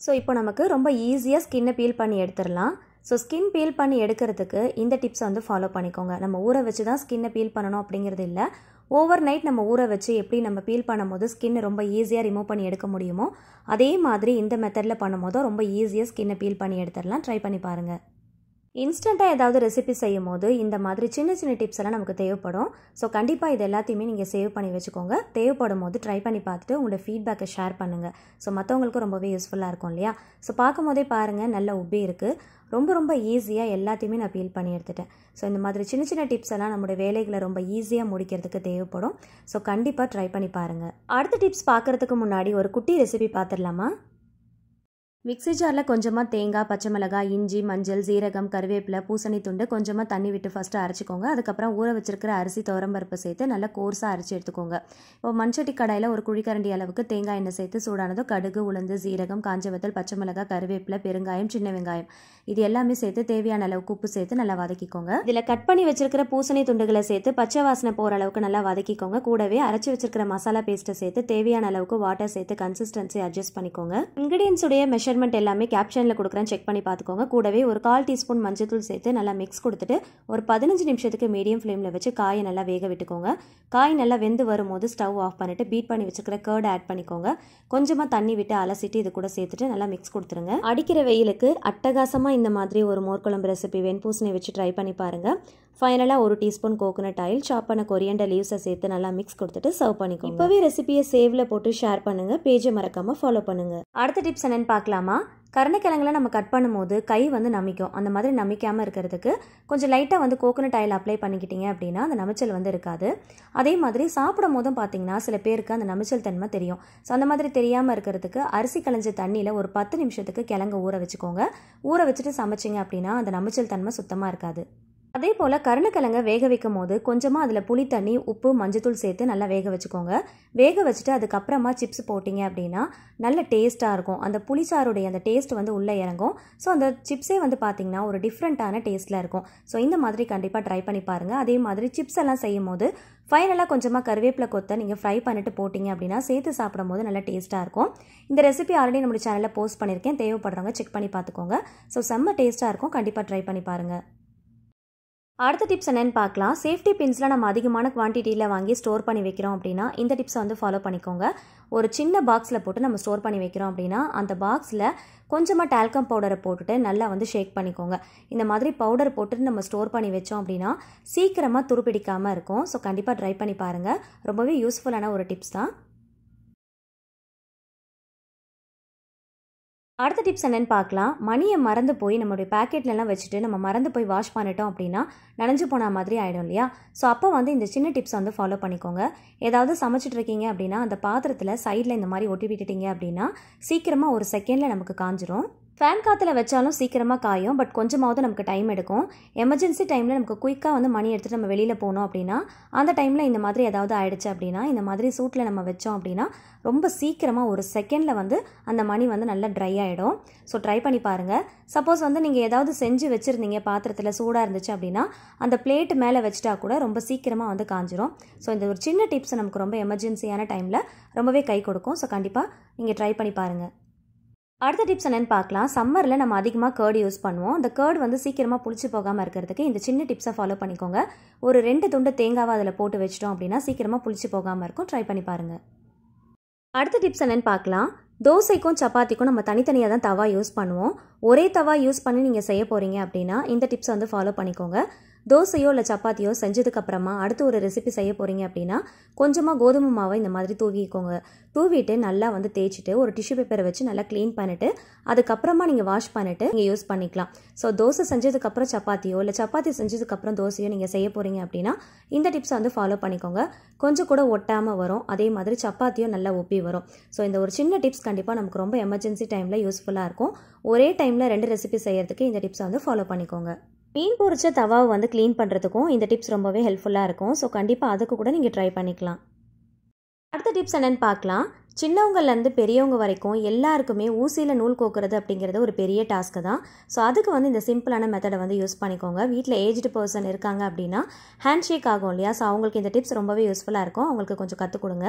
ஸோ இப்போ நமக்கு ரொம்ப ஈஸியாக ஸ்கின்னை பீல் பண்ணி எடுத்துடலாம். ஸோ ஸ்கின் பீல் பண்ணி எடுக்கிறதுக்கு இந்த டிப்ஸை வந்து ஃபாலோ பண்ணிக்கோங்க. நம்ம ஊற வச்சு தான் ஸ்கின்னை பீல் பண்ணணும் அப்படிங்கிறது இல்லை. ஓவர் நைட் நம்ம ஊற வச்சு எப்படி நம்ம பீல் பண்ணும்போது ஸ்கின்னை ரொம்ப ஈஸியாக ரிமூவ் பண்ணி எடுக்க முடியுமோ அதே மாதிரி இந்த மெத்தடில் பண்ணும்போது ரொம்ப ஈஸியாக ஸ்கின்னை பீல் பண்ணி எடுத்துடலாம். ட்ரை பண்ணி பாருங்கள். இன்ஸ்டண்ட்டாக ஏதாவது ரெசிபி செய்யும் போது இந்த மாதிரி சின்ன சின்ன டிப்ஸ் எல்லாம் நமக்கு தேவைப்படும். ஸோ கண்டிப்பாக இது எல்லாத்தையுமே நீங்கள் சேவ் பண்ணி வச்சுக்கோங்க. தேவைப்படும் போது ட்ரை பண்ணி பார்த்துட்டு உங்களோட ஃபீட்பேக்கை ஷேர் பண்ணுங்கள். ஸோ மற்றவங்களுக்கும் ரொம்பவே யூஸ்ஃபுல்லாக இருக்கும் இல்லையா? ஸோ பார்க்கும் போதே பாருங்கள் நல்ல உப்பி இருக்குது. ரொம்ப ஈஸியாக எல்லாத்தையுமே நான் பீல் பண்ணி எடுத்துட்டேன். ஸோ இந்த மாதிரி சின்ன சின்ன டிப்ஸ் எல்லாம் நம்மளுடைய வேலைகளை ரொம்ப ஈஸியாக முடிக்கிறதுக்கு தேவைப்படும். ஸோ கண்டிப்பாக ட்ரை பண்ணி பாருங்கள். அடுத்த டிப்ஸ் பார்க்குறதுக்கு முன்னாடி ஒரு குட்டி ரெசிபி பார்த்துடலாமா? மிக்ஸி ஜாரில் கொஞ்சமாக தேங்காய், பச்சை மிளகாய், இஞ்சி, மஞ்சள், சீரகம், கருவேப்பிலை, பூசணி துண்டு கொஞ்சமாக தண்ணி விட்டு ஃபஸ்ட்டு அரைச்சிக்கோங்க. அதுக்கப்புறம் ஊற வச்சிருக்கிற அரிசி, துவரம்பருப்பு சேர்த்து நல்லா கோர்ஸாக அரைச்சி எடுத்துக்கோங்க. இப்போ மண்சட்டி கடாயில் ஒரு குழிக்கரண்டி அளவுக்கு தேங்காய் எண்ணெய் சேர்த்து சூடானதும் கடுகு, உளுந்து, சீரகம், காஞ்ச வத்தல், பச்சை மிளகாய், கருவேப்பிலை, பெருங்காயம், சின்ன வெங்காயம் இது எல்லாமே சேர்த்து தேவையான அளவுக்கு உப்பு சேர்த்து நல்லா வதக்கிக்கோங்க. இதில் கட் பண்ணி வச்சிருக்கிற பூசணி துண்டுகளை சேர்த்து பச்சை வாசனை போகிற அளவுக்கு நல்லா வதக்கிக்கோங்க. கூடவே அரைச்சி வச்சிருக்கிற மசாலா பேஸ்ட்டை சேர்த்து தேவையான அளவுக்கு வாட்டர் சேர்த்து கன்சிஸ்டன்சி அட்ஜஸ்ட் பண்ணிக்கோங்க. இன்கிரியன்ஸ் உடைய மெஷர்மெண்ட் எல்லாமே கேப்ஷனில் கொடுக்குறேன், செக் பண்ணி பார்த்துக்கோங்க. கூடவே ஒரு 1/4 டீஸ்பூன் மஞ்சள் சேர்த்து நல்லா மிக்ஸ் கொடுத்துட்டு ஒரு 15 நிமிஷத்துக்கு மீடியம் ஃப்ளேமில் வச்சு காயை நல்லா வேக விட்டுக்கோங்க. காய் நல்லா வெந்து வரும்போது ஸ்டவ் ஆஃப் பண்ணிட்டு பீட் பண்ணி வச்சுக்கிற கர்ட் ஆட் பண்ணிக்கோங்க. கொஞ்சமாக தண்ணி விட்டு அலசிட்டு இது கூட சேர்த்துட்டு நல்லா மிக்ஸ் கொடுத்துருங்க. அடிக்கிற வெயிலுக்கு அட்டகாசமாக இந்த மாதிரி ஒரு மோர் குழம்பு ரெசிபி வெண்பூசணி வச்சு ட்ரை பண்ணி பாருங்கள். ஃபைனலாக ஒரு டீஸ்பூன் கோகோனட் ஆயில், சாப் பண்ண கொரியண்டர் லீவ்ஸை சேர்த்து நல்லா மிக்ஸ் கொடுத்துட்டு சர்வ் பண்ணிக்கோங்க. இப்போவே ரெசிபியை சேவ்ல போட்டு ஷேர் பண்ணுங்கள், பேஜை மறக்காமல் ஃபாலோ பண்ணுங்கள். அடுத்த டிப்ஸ் என்னென்னு பார்க்கலாமா? கருணைக்கிழங்குல நம்ம கட் பண்ணும்போது கை வந்து நமிக்கும். அந்த மாதிரி நமிக்காமல் இருக்கிறதுக்கு கொஞ்சம் லைட்டாக வந்து கோகோனட் ஆயில் அப்ளை பண்ணிக்கிட்டீங்க அப்படின்னா அந்த நமைச்சல் வந்து இருக்காது. அதே மாதிரி சாப்பிடும் போதும் பார்த்தீங்கன்னா சில பேருக்கு அந்த நமைச்சல் தன்மை தெரியும். ஸோ அந்த மாதிரி தெரியாமல் இருக்கிறதுக்கு அரிசி களைஞ்ச தண்ணியில் ஒரு 10 நிமிஷத்துக்கு கிழங்கு ஊற வச்சுக்கோங்க. ஊற வச்சுட்டு சமைச்சிங்க அப்படின்னா அந்த நமைச்சல் தன்மை சுத்தமாக இருக்காது. அதே போல் கருணைக்கிழங்கை வேக வைக்கும் போது கொஞ்சமாக அதில் புளி தண்ணி, உப்பு, மஞ்சத்தூள் சேர்த்து நல்லா வேக வச்சுக்கோங்க. வேக வச்சுட்டு அதுக்கப்புறமா சிப்ஸ் போட்டிங்க அப்படின்னா நல்ல டேஸ்ட்டாக இருக்கும். அந்த புளிச்சாருடைய அந்த டேஸ்ட் வந்து உள்ளே இறங்கும். ஸோ அந்த சிப்ஸே வந்து பார்த்திங்கன்னா ஒரு டிஃப்ரெண்ட்டான டேஸ்ட்டில் இருக்கும். ஸோ இந்த மாதிரி கண்டிப்பாக ட்ரை பண்ணி பாருங்கள். அதே மாதிரி சிப்ஸ் எல்லாம் செய்யும் போது ஃபைனலாக கொஞ்சமாக கருவேப்பிலை கொத்தை நீங்கள் ஃப்ரை பண்ணிட்டு போட்டிங்க அப்படின்னா சேர்த்து சாப்பிடும் போது நல்லா டேஸ்ட்டாக இருக்கும். இந்த ரெசிபி ஆல்ரெடி நம்மளுடைய சேனலில் போஸ்ட் பண்ணியிருக்கேன், தேவைப்படுறவங்க செக் பண்ணி பார்த்துக்கோங்க. ஸோ செம்ம டேஸ்ட்டாக இருக்கும், கண்டிப்பாக ட்ரை பண்ணி பாருங்கள். அடுத்த டிப்ஸ் என்னென்னு பார்க்கலாம். சேஃப்டி பின்ஸ்லாம் நம்ம அதிகமான குவான்டிட்டியில் வாங்கி ஸ்டோர் பண்ணி வைக்கிறோம் அப்படின்னா இந்த டிப்ஸை வந்து ஃபாலோ பண்ணிக்கோங்க. ஒரு சின்ன பாக்ஸில் போட்டு நம்ம ஸ்டோர் பண்ணி வைக்கிறோம் அப்படின்னா அந்த பாக்ஸில் கொஞ்சமாக டால்கம் பவுடரை போட்டுட்டு நல்லா வந்து ஷேக் பண்ணிக்கோங்க. இந்த மாதிரி பவுடர் போட்டுட்டு நம்ம ஸ்டோர் பண்ணி வச்சோம் அப்படின்னா சீக்கிரமாக துருப்பிடிக்காமல் இருக்கும். ஸோ கண்டிப்பாக ட்ரை பண்ணி பாருங்கள், ரொம்பவே யூஸ்ஃபுல்லான ஒரு டிப்ஸ் தான். அடுத்த டிப்ஸ் என்னென்னு பார்க்கலாம். மணியை மறந்து போய் நம்மளுடைய பேக்கெட்லலாம் வச்சுட்டு நம்ம மறந்து போய் வாஷ் பண்ணிட்டோம் அப்படின்னா நனைஞ்சு போன மாதிரி ஆகிடும் இல்லையா? ஸோ அப்போ வந்து இந்த சின்ன டிப்ஸ் வந்து ஃபாலோ பண்ணிக்கோங்க. ஏதாவது சமைச்சிட்டு இருக்கீங்க அப்படின்னா அந்த பாத்திரத்தில் சைடில் இந்த மாதிரி ஒட்டி விட்டுட்டீங்க அப்படின்னா சீக்கிரமாக ஒரு செகண்டில் நமக்கு காஞ்சிரும். ஃபேன் காற்றுல வச்சாலும் சீக்கிரமாக காயும், பட் கொஞ்சமாவது நமக்கு டைம் எடுக்கும். எமர்ஜென்சி டைமில் நமக்கு குயிக்காக வந்து மணி எடுத்துகிட்டு நம்ம வெளியில் போனோம் அப்படின்னா அந்த டைமில் இந்த மாதிரி ஏதாவது ஆயிடுச்சு அப்படின்னா இந்த மாதிரி சூட்டில் நம்ம வச்சோம் அப்படின்னா ரொம்ப சீக்கிரமாக ஒரு செகண்டில் வந்து அந்த மணி வந்து நல்லா ட்ரை ஆகிடும். ஸோ ட்ரை பண்ணி பாருங்கள். சப்போஸ் வந்து நீங்கள் ஏதாவது செஞ்சு வச்சுருந்தீங்க, பாத்திரத்தில் சூடாக இருந்துச்சு அப்படின்னா அந்த பிளேட்டு மேலே வச்சுட்டா கூட ரொம்ப சீக்கிரமாக வந்து காஞ்சிரும். ஸோ இந்த ஒரு சின்ன டிப்ஸ் நமக்கு ரொம்ப எமர்ஜென்சியான டைமில் ரொம்பவே கை கொடுக்கும். ஸோ கண்டிப்பாக நீங்கள் ட்ரை பண்ணி பாருங்கள். அடுத்த டிப்ஸ் என்னென்னு பார்க்கலாம். சம்மரில் நம்ம அதிகமாக கர்டு யூஸ் பண்ணுவோம். அந்த கர்டு வந்து சீக்கிரமாக புளிச்சு போகாமல் இருக்கிறதுக்கு இந்த சின்ன டிப்ஸை ஃபாலோ பண்ணிக்கோங்க. ஒரு 2 துண்டு தேங்காவை அதில் போட்டு வச்சிட்டோம் அப்படின்னா சீக்கிரமாக புளிச்சு போகாமல் இருக்கும். ட்ரை பண்ணி பாருங்கள். அடுத்த டிப்ஸ் என்னென்னு பார்க்கலாம். தோசைக்கும் சப்பாத்திக்கும் நம்ம தனித்தனியாக தான் தவா யூஸ் பண்ணுவோம். ஒரே தவா யூஸ் பண்ணி நீங்கள் செய்ய போகிறீங்க அப்படின்னா இந்த டிப்ஸை வந்து ஃபாலோ பண்ணிக்கோங்க. தோசையோ இல்லை சப்பாத்தியோ செஞ்சதுக்கப்புறமா அடுத்து ஒரு ரெசிபி செய்ய போகிறீங்க அப்படின்னா கொஞ்சமாக கோதுமை மாவை இந்த மாதிரி தூவிக்கோங்க. தூவிட்டு நல்லா வந்து தேய்ச்சிட்டு ஒரு டிஷ்யூ பேப்பரை வச்சு நல்லா க்ளீன் பண்ணிவிட்டு அதுக்கப்புறமா நீங்கள் வாஷ் பண்ணிவிட்டு நீங்கள் யூஸ் பண்ணிக்கலாம். ஸோ தோசை செஞ்சதுக்கப்புறம் சப்பாத்தியோ இல்லை சப்பாத்தி செஞ்சதுக்கப்புறம் தோசையோ நீங்கள் செய்ய போகிறீங்க அப்படின்னா இந்த டிப்ஸை வந்து ஃபாலோ பண்ணிக்கோங்க. கொஞ்சம் கூட ஒட்டாமல் வரும், அதே மாதிரி சப்பாத்தியும் நல்லா ஒப்பி வரும். ஸோ இந்த ஒரு சின்ன டிப்ஸ் கண்டிப்பாக நமக்கு ரொம்ப எமர்ஜென்சி டைமில் யூஸ்ஃபுல்லாக இருக்கும். ஒரே டைமில் 2 ரெசிபி செய்கிறதுக்கு இந்த டிப்ஸை வந்து ஃபாலோ பண்ணிக்கோங்க. மீன் பொரிச்ச தவாவை வந்து க்ளீன் பண்ணுறதுக்கும் இந்த டிப்ஸ் ரொம்பவே ஹெல்ப்ஃபுல்லாக இருக்கும். ஸோ கண்டிப்பாக அதுக்கு கூட நீங்கள் ட்ரை பண்ணிக்கலாம். அடுத்த டிப்ஸ் என்னென்னு பார்க்கலாம். சின்னவங்கலேருந்து பெரியவங்க வரைக்கும் எல்லாருக்குமே ஊசியில் நூல் கோக்குறது அப்படிங்கிறது ஒரு பெரிய டாஸ்க்கு தான். ஸோ அதுக்கு வந்து இந்த சிம்பிளான மெத்தடை வந்து யூஸ் பண்ணிக்கோங்க. வீட்டில் ஏஜ்டு பர்சன் இருக்காங்க அப்படின்னா ஹேண்ட் ஷேக் ஆகும் இல்லையா, ஸோ அவங்களுக்கு இந்த டிப்ஸ் ரொம்பவே யூஸ்ஃபுல்லாக இருக்கும். அவங்களுக்கு கொஞ்சம் கற்றுக் கொடுங்க.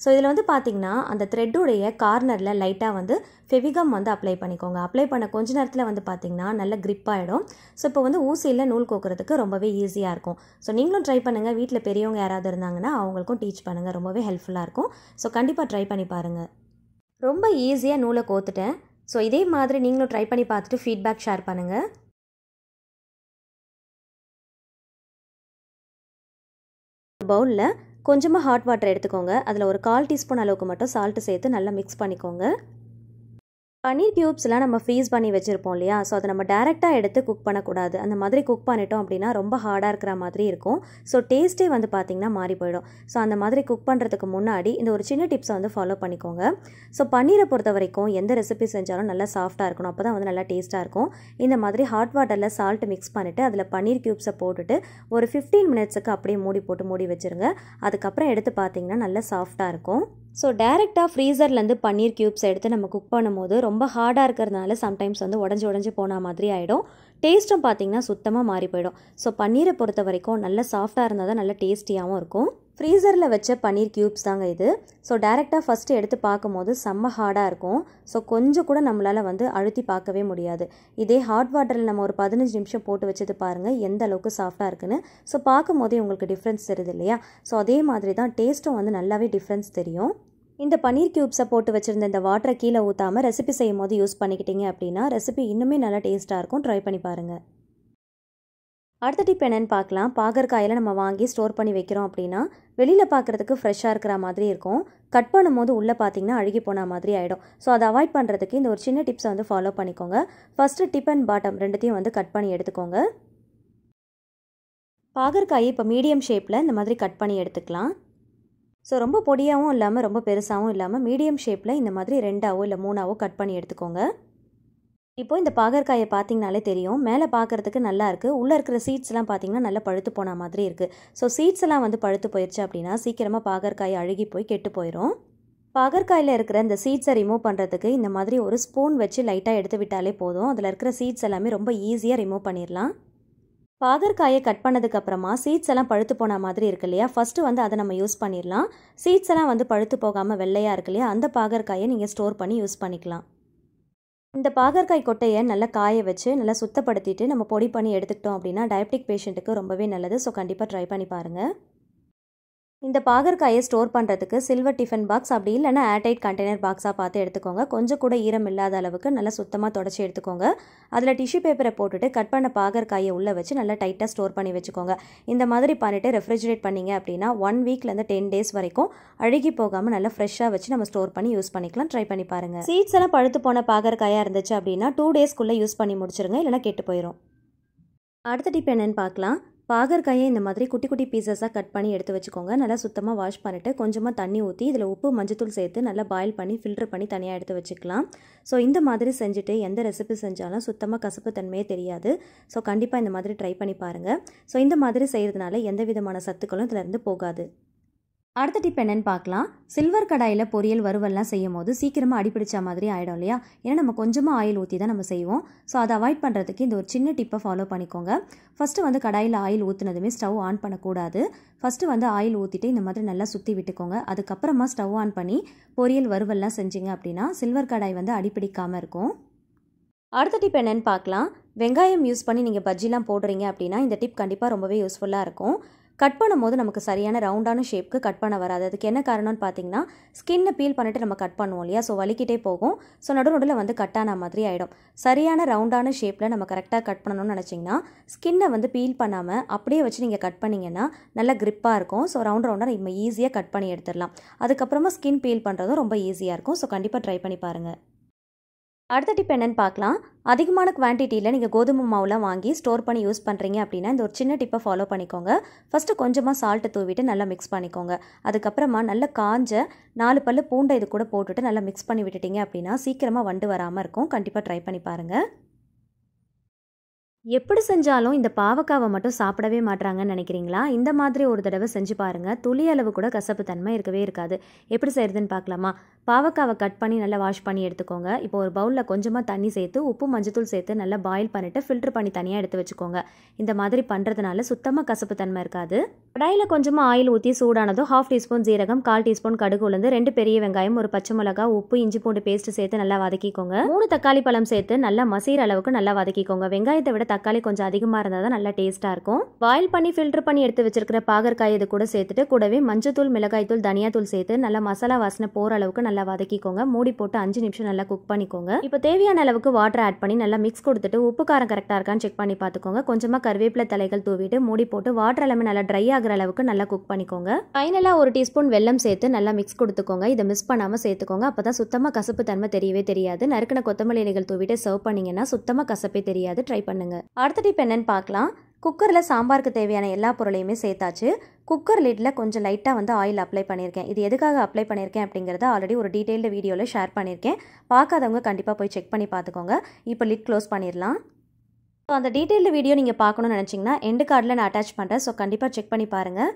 ஸோ இதில் வந்து பார்த்திங்கன்னா அந்த த்ரெட்டுடைய கார்னரில் லைட்டாக வந்து ஃபெவிகம் வந்து அப்ளை பண்ணிக்கோங்க. அப்ளை பண்ண கொஞ்ச நேரத்தில் வந்து பார்த்திங்கன்னா நல்ல க்ரிப் ஆகிடும். ஸோ இப்போ வந்து ஊசியில் நூல் கோக்குறதுக்கு ரொம்பவே ஈஸியாக இருக்கும். ஸோ நீங்களும் ட்ரை பண்ணுங்கள். வீட்டில் பெரியவங்க யாராவது இருந்தாங்கன்னா அவங்களுக்கும் டீச் பண்ணுங்கள். ரொம்பவே ஹெல்ப்ஃபுல்லாக இருக்கும். ஸோ கண்டிப்பாக ட்ரை பண்ணி பாருங்கள். ரொம்ப ஈஸியாக நூலை கோத்துட்டேன். ஸோ இதே மாதிரி நீங்களும் ட்ரை பண்ணி பார்த்துட்டு ஃபீட்பேக் ஷேர் பண்ணுங்கள். பவுலில் கொஞ்சமாக ஹாட் வாட்டர் எடுத்துக்கோங்க. அதில் ஒரு 1/4 டீஸ்பூன் அளவுக்கு மட்டும் சால்ட்டு சேர்த்து நல்லா மிக்ஸ் பண்ணிக்கோங்க. பன்னீர் க்யூப்ஸ்லாம் நம்ம ஃப்ரீஸ் பண்ணி வச்சுருப்போம் இல்லையா, ஸோ அதை நம்ம டேரெக்டாக எடுத்து குக் பண்ணக்கூடாது. அந்த மாதிரி குக் பண்ணிட்டோம் அப்படின்னா ரொம்ப ஹார்டாக இருக்கிற மாதிரி இருக்கும். ஸோ டேஸ்ட்டே வந்து பார்த்திங்கன்னா மாறி போயிடும். ஸோ அந்த மாதிரி குக் பண்ணுறதுக்கு முன்னாடி இந்த ஒரு சின்ன டிப்ஸை வந்து ஃபாலோ பண்ணிக்கோங்க. ஸோ பன்னீரை பொறுத்த வரைக்கும் எந்த ரெசிபி செஞ்சாலும் நல்லா சாஃப்ட்டாக இருக்கணும். அப்போ தான் வந்து நல்லா டேஸ்ட்டாக இருக்கும். இந்த மாதிரி ஹாட் வாட்டரில் சால்ட் மிக்ஸ் பண்ணிவிட்டு அதில் பன்னீர் க்யூப்ஸை போட்டுட்டு ஒரு 15 மினிட்ஸுக்கு அப்படியே மூடி வச்சுருங்க. அதுக்கப்புறம் எடுத்து பார்த்திங்கன்னா நல்லா சாஃப்ட்டாக இருக்கும். ஸோ டேரெக்டாக ஃப்ரீசர்லேருந்து பன்னீர் க்யூப்ஸ் எடுத்து நம்ம குக் பண்ணும்போது ரொம்ப ஹார்டாக இருக்கிறதுனால சம்டைம்ஸ் வந்து உடஞ்சி போன மாதிரி ஆகிடும். டேஸ்ட்டும் பார்த்திங்கன்னா சுத்தமாக மாறி போயிடும். ஸோ பன்னீரை பொறுத்த வரைக்கும் நல்ல சாஃப்டாக இருந்தால் தான் நல்ல டேஸ்டியாகவும் இருக்கும். ஃப்ரீசரில் வச்ச பன்னீர் க்யூப்ஸ் தாங்க இது. ஸோ டேரெக்டாக ஃபஸ்ட்டு எடுத்து பார்க்கும்போது செம்ம ஹார்டாக இருக்கும். ஸோ கொஞ்சம் கூட நம்மளால் வந்து அழுத்தி பார்க்கவே முடியாது. இதே ஹாட் வாட்டரில் நம்ம ஒரு 15 நிமிஷம் போட்டு வச்சது பாருங்கள் எந்த அளவுக்கு சாஃப்டாக இருக்குன்னு. ஸோ பார்க்கும் போதே உங்களுக்கு டிஃப்ரென்ஸ் தெரியுது இல்லையா. ஸோ அதே மாதிரி தான் டேஸ்ட்டும் வந்து நல்லாவே டிஃப்ரென்ஸ் தெரியும். இந்த பன்னீர் க்யூப்ஸை போட்டு வச்சுருந்த இந்த வாட்டரை கீழே ஊற்றாமல் ரெசிபி செய்யும் போது யூஸ் பண்ணிக்கிட்டீங்க அப்படின்னா ரெசிபி இன்னுமே நல்லா டேஸ்ட்டாக இருக்கும். ட்ரை பண்ணி பாருங்கள். அடுத்த டிப் என்னென்னு பார்க்கலாம். பாகற்காயில் நம்ம வாங்கி ஸ்டோர் பண்ணி வைக்கிறோம் அப்படின்னா வெளியில் பார்க்குறதுக்கு ஃப்ரெஷ்ஷாக இருக்கிற மாதிரி இருக்கும். கட் பண்ணும்போது உள்ளே பார்த்திங்கன்னா அழுகி போன மாதிரி ஆகிடும். ஸோ அதை அவாய்ட் பண்ணுறதுக்கு இந்த ஒரு சின்ன டிப்ஸை வந்து ஃபாலோ பண்ணிக்கோங்க. ஃபஸ்ட்டு டிப் அண்ட் பாட்டம் ரெண்டுத்தையும் வந்து கட் பண்ணி எடுத்துக்கோங்க. பாகற்காயை இப்போ மீடியம் ஷேப்பில் இந்த மாதிரி கட் பண்ணி எடுத்துக்கலாம். ஸோ ரொம்ப பொடியாகவும் இல்லாமல் ரொம்ப பெருசாகவும் இல்லாமல் மீடியம் ஷேப்பில் இந்த மாதிரி 2ஆவோ இல்லை 3ஆவோ கட் பண்ணி எடுத்துக்கோங்க. இப்போது இந்த பாகற்காயை பார்த்திங்கனாலே தெரியும், மேலே பார்க்குறதுக்கு நல்லா இருக்குது. உள்ளே இருக்கிற சீட்ஸ்லாம் பார்த்திங்கன்னா நல்லா பழுத்து போன மாதிரி இருக்குது. ஸோ சீட்ஸ் எல்லாம் வந்து பழுத்து போயிடுச்சு அப்படின்னா சீக்கிரமாக பாகற்காயை அழுகி போய் கெட்டு போயிடும். பாகற்காயில் இருக்கிற இந்த சீட்ஸை ரிமூவ் பண்ணுறதுக்கு இந்த மாதிரி ஒரு ஸ்பூன் வச்சு லைட்டாக எடுத்து விட்டாலே போதும். அதில் இருக்கிற சீட்ஸ் எல்லாமே ரொம்ப ஈஸியாக ரிமூவ் பண்ணிடலாம். பாகற்காயை கட் பண்ணதுக்கப்புறமா சீட்ஸ் எல்லாம் பழுத்து போன மாதிரி இருக்கு இல்லையா, ஃபஸ்ட்டு வந்து அதை நம்ம யூஸ் பண்ணிடலாம். சீட்ஸ் எல்லாம் வந்து பழுத்து போகாமல் வெள்ளையாக இருக்கு இல்லையா, அந்த பாகற்காயை நீங்கள் ஸ்டோர் பண்ணி யூஸ் பண்ணிக்கலாம். இந்த பாகற்காய் கொட்டையை நல்லா காய வச்சு நல்லா சுத்தப்படுத்திட்டு நம்ம பொடி பண்ணி எடுத்துக்கிட்டோம் அப்படின்னா டயபெட்டிக் பேஷண்ட்டுக்கு ரொம்பவே நல்லது. ஸோ கண்டிப்பாக ட்ரை பண்ணி பாருங்கள். இந்த பாகற்காயை ஸ்டோர் பண்ணுறதுக்கு சில்வர் டிஃபன் பாக்ஸ் அப்படி இல்லைனா ஏர்டைட் கண்டெய்னர் பாக்ஸாக பார்த்து எடுத்துக்கோங்க. கொஞ்சம் கூட ஈரம் இல்லாத அளவுக்கு நல்லா சுத்தமாக தொடச்சி எடுத்துக்கோங்க. அதில் டிஷ்யூ பேப்பரை போட்டுட்டு கட் பண்ண பாகற்காயை உள்ளே வச்சு நல்லா டைட்டாக ஸ்டோர் பண்ணி வச்சுக்கோங்க. இந்த மாதிரி பண்ணிவிட்டு ரெஃப்ரிஜரேட் பண்ணிங்க அப்படின்னா 1 வீக்லேருந்து 10 டேஸ் வரைக்கும் அழுகி போகாமல் நல்லா ஃப்ரெஷ்ஷாக வச்சு நம்ம ஸ்டோர் பண்ணி யூஸ் பண்ணிக்கலாம். ட்ரை பண்ணி பாருங்கள். சீட்ஸ் எல்லாம் பழுத்து போன பாகற்காயாக இருந்துச்சு அப்படின்னா 2 டேஸ்க்குள்ளே யூஸ் பண்ணி முடிச்சிருங்க, இல்லைனா கெட்டு போயிடும். அடுத்த டிப் என்னென்னு பார்க்கலாம். பாகற்காயை இந்த மாதிரி குட்டி குட்டி பீசஸாக கட் பண்ணி எடுத்து வச்சுக்கோங்க. நல்லா சுத்தமாக வாஷ் பண்ணிவிட்டு கொஞ்சமாக தண்ணி ஊற்றி இதில் உப்பு மஞ்சத்தூள் சேர்த்து நல்லா பாயில் பண்ணி ஃபில்டர் பண்ணி தனியாக எடுத்து வச்சுக்கலாம். ஸோ இந்த மாதிரி செஞ்சுட்டு எந்த ரெசிபி செஞ்சாலும் சுத்தமாக கசப்பு தன்மையே தெரியாது. ஸோ கண்டிப்பாக இந்த மாதிரி ட்ரை பண்ணி பாருங்கள். ஸோ இந்த மாதிரி செய்கிறதுனால எந்த விதமான சத்துக்களும் இதிலேருந்து போகாது. அடுத்த டிப் என்னென்னு பார்க்கலாம். சில்வர் கடாயில் பொரியல் வறுவல்லாம் செய்யும் போது சீக்கிரமாக அடிப்பிடிச்ச மாதிரி ஆகிடும் இல்லையா, ஏன்னா நம்ம கொஞ்சமாக ஆயில் ஊற்றி தான் நம்ம செய்வோம். ஸோ அதை அவாய்ட் பண்ணுறதுக்கு இந்த ஒரு சின்ன டிப்பை ஃபாலோ பண்ணிக்கோங்க. ஃபஸ்ட்டு வந்து கடாயில் ஆயில் ஊற்றுனதுமே ஸ்டவ் ஆன் பண்ணக்கூடாது. ஃபஸ்ட்டு வந்து ஆயில் ஊற்றிட்டு இந்த மாதிரி நல்லா சுற்றி விட்டுக்கோங்க. அதுக்கப்புறமா ஸ்டவ் ஆன் பண்ணி பொரியல் வறுவல்லாம் செஞ்சிங்க அப்படின்னா சில்வர் கடாய் வந்து அடிப்பிடிக்காமல் இருக்கும். அடுத்த டிப் என்னென்னு பார்க்கலாம். வெங்காயம் யூஸ் பண்ணி நீங்கள் பஜ்ஜிலாம் போடுறீங்க அப்படின்னா இந்த டிப் கண்டிப்பாக ரொம்பவே யூஸ்ஃபுல்லாக இருக்கும். கட் பண்ணும்போது நமக்கு சரியான ரவுண்டான ஷேப்க்கு கட் பண்ண வராது. அதுக்கு என்ன காரணம்னு பார்த்தீங்கன்னா, ஸ்கின்னை பீல் பண்ணிட்டு நம்ம கட் பண்ணுவோம் இல்லையா, ஸோ வலிக்கிட்டே போகும். ஸோ நடுவில் வந்து கட் ஆன மாதிரி ஆகிடும். சரியான ரவுண்டான ஷேப்பில் நம்ம கரெக்டாக கட் பண்ணணும்னு நினச்சிங்கன்னா, ஸ்கின்னை வந்து பீல் பண்ணாமல் அப்படியே வச்சு நீங்கள் கட் பண்ணிங்கன்னா நல்லா கிரிப்பாக இருக்கும். ஸோ ரவுண்டாக நம்ம ஈஸியாக கட் பண்ணி எடுத்துடலாம். அதுக்கப்புறமா ஸ்கின் பீல் பண்ணுறதும் ரொம்ப ஈஸியாக இருக்கும். ஸோ கண்டிப்பாக ட்ரை பண்ணி பாருங்கள். அடுத்த டிப் என்னென்னு பார்க்கலாம். அதிகமான குவான்டிட்டியில் நீங்கள் கோதுமை மாவுலாம் வாங்கி ஸ்டோர் பண்ணி யூஸ் பண்ணுறீங்க அப்படின்னா இந்த ஒரு சின்ன டிப்பை ஃபாலோ பண்ணிக்கோங்க. ஃபஸ்ட்டு கொஞ்சமாக சால்ட்டு தூவிட்டு நல்லா மிக்ஸ் பண்ணிக்கோங்க. அதுக்கப்புறமா நல்லா காஞ்ச 4 பல்லு பூண்டை இது கூட போட்டுட்டு நல்லா மிக்ஸ் பண்ணி விட்டுட்டீங்க அப்படின்னா சீக்கிரமாக வண்டு வராமல் இருக்கும். கண்டிப்பாக ட்ரை பண்ணி பாருங்கள். எப்படி செஞ்சாலும் இந்த பாவக்காவை மட்டும் சாப்பிடவே மாட்றாங்கன்னு நினைக்கிறீங்களா? இந்த மாதிரி ஒரு தடவை செஞ்சு பாருங்கள். துளி அளவு கூட கசப்பு தன்மை இருக்கவே இருக்காது. எப்படி செய்கிறதுன்னு பார்க்கலாமா? பாவக்காவை கட் பண்ணி நல்லா வாஷ் பண்ணி எடுத்துக்கோங்க. இப்போ ஒரு பவுலில் கொஞ்சமாக தண்ணி சேர்த்து உப்பு மஞ்சத்தூள் சேர்த்து நல்லா பாயில் பண்ணிவிட்டு ஃபில்டர் பண்ணி தனியாக எடுத்து வச்சுக்கோங்க. இந்த மாதிரி பண்ணுறதுனால சுத்தமாக கசப்பு தன்மை இருக்காது. கடாயில் கொஞ்சமாக ஆயில் ஊற்றி சூடானதும் 1/2 டீஸ்பூன் ஜீரகம், 1/4 டீஸ்பூன் கடுகு உளுந்து, 2 பெரிய வெங்காயம், ஒரு பச்சை மிளகா, உப்பு, இஞ்சி பூண்டு பேஸ்ட் சேர்த்து நல்லா வதக்கிக்கோங்க. 3 தக்காளி பழம் சேர்த்து நல்லா மசீர அளவுக்கு நல்லா வதக்கிக்கோங்க. வெங்காயத்தை விட தக்காளி கொஞ்சம் அதிகமாக இருந்தால் தான் நல்லா டேஸ்ட்டாக இருக்கும். பாயில் பண்ணி ஃபில்டர் பண்ணி எடுத்து வச்சிருக்கிற பாகற்காய் இது கூட சேர்த்துட்டு கூடவே மஞ்சத்தூள், மிளகாய்த்தூள், தனியாத்தூள் சேர்த்து நல்லா மசாலா வாசனை போகிற அளவுக்கு நல்லா வதக்கிக்கோங்க. மூடி போட்டு 5 நிமிஷம் நல்லா குக் பண்ணிக்கோங்க. இப்போ தேவையான அளவுக்கு வாட்டர் ஆட் பண்ணி நல்லா மிக்ஸ் கொடுத்துட்டு உப்பு காரம் கரெக்டாக இருக்கான்னு செக் பண்ணி பார்த்துக்கோங்க. கொஞ்சமாக கருவேப்பிலை தலைகள் தூவிட்டு மூடி போட்டு வாட்டர் எல்லாமே நல்லா ட்ரை ஆகிற அளவுக்கு நல்லா குக் பண்ணிக்கோங்க. ஃபைனலாக 1 டீஸ்பூன் வெல்லம் சேர்த்து நல்லா மிக்ஸ் கொடுத்துக்கோங்க. இதை மிஸ் பண்ணாமல் சேர்த்துக்கோங்க. அப்போ தான் சுத்தமாக கசப்பு தன்மை தெரியவே தெரியாது. நறுக்கின கொத்தமல்லி இலைகள் தூவிட்டு சர்வ் பண்ணிங்கன்னா சுத்தமாக கசப்பே தெரியாது. ட்ரை பண்ணுங்க. அடுத்த டிப் என்னன்னு பார்க்கலாம். குக்கரில் சாம்பாருக்கு தேவையான எல்லா பொருளையுமே சேர்த்தாச்சு. குக்கர் லிட்டில் கொஞ்சம் லைட்டாக வந்து ஆயில் அப்ளை பண்ணியிருக்கேன். இது எதுக்காக அப்ளை பண்ணியிருக்கேன் அப்படிங்கிறத ஆல்ரெடி ஒரு டீட்டெயில்டு வீடியோவில் ஷேர் பண்ணியிருக்கேன். பார்க்காதவங்க கண்டிப்பாக போய் செக் பண்ணி பார்த்துக்கோங்க. இப்போ லிட் க்ளோஸ் பண்ணிடலாம். ஸோ அந்த டீட்டெயில்டு வீடியோ நீங்கள் பார்க்கணும்னு நினச்சிங்கன்னா எண்டு கார்டில் நான் அட்டாச் பண்ணுறேன். ஸோ கண்டிப்பாக செக் பண்ணி பாருங்கள்.